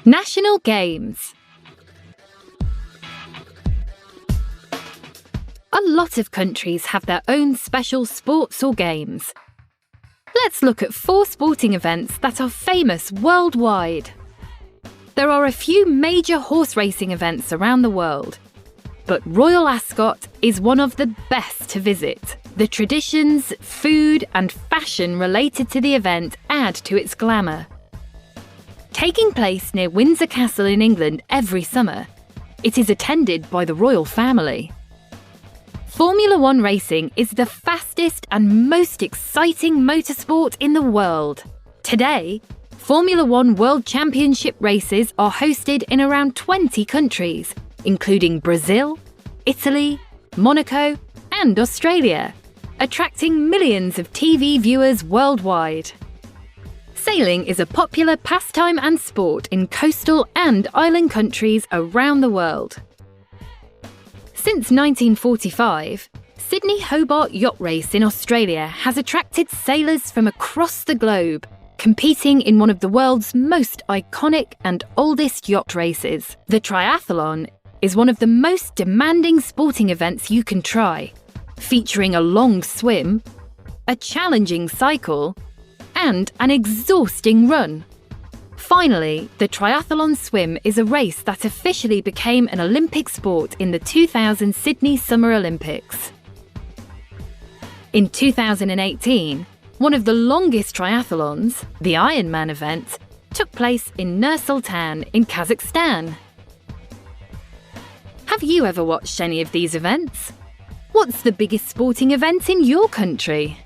National Games. A lot of countries have their own special sports or games. Let's look at 4 sporting events that are famous worldwide. There are a few major horse racing events around the world, but Royal Ascot is one of the best to visit. The traditions, food and fashion related to the event add to its glamour. Taking place near Windsor Castle in England every summer, it is attended by the royal family. Formula 1 racing is the fastest and most exciting motorsport in the world. Today, Formula 1 World Championship races are hosted in around 20 countries, including Brazil, Italy, Monaco, and Australia, attracting millions of TV viewers worldwide. Sailing is a popular pastime and sport in coastal and island countries around the world. Since 1945, Sydney Hobart Yacht Race in Australia has attracted sailors from across the globe, competing in one of the world's most iconic and oldest yacht races. The triathlon is one of the most demanding sporting events you can try, featuring a long swim, a challenging cycle, and an exhausting run. Finally, the triathlon swim is a race that officially became an Olympic sport in the 2000 Sydney Summer Olympics. In 2018, one of the longest triathlons, the Ironman event, took place in Nur-Sultan in Kazakhstan. Have you ever watched any of these events? What's the biggest sporting event in your country?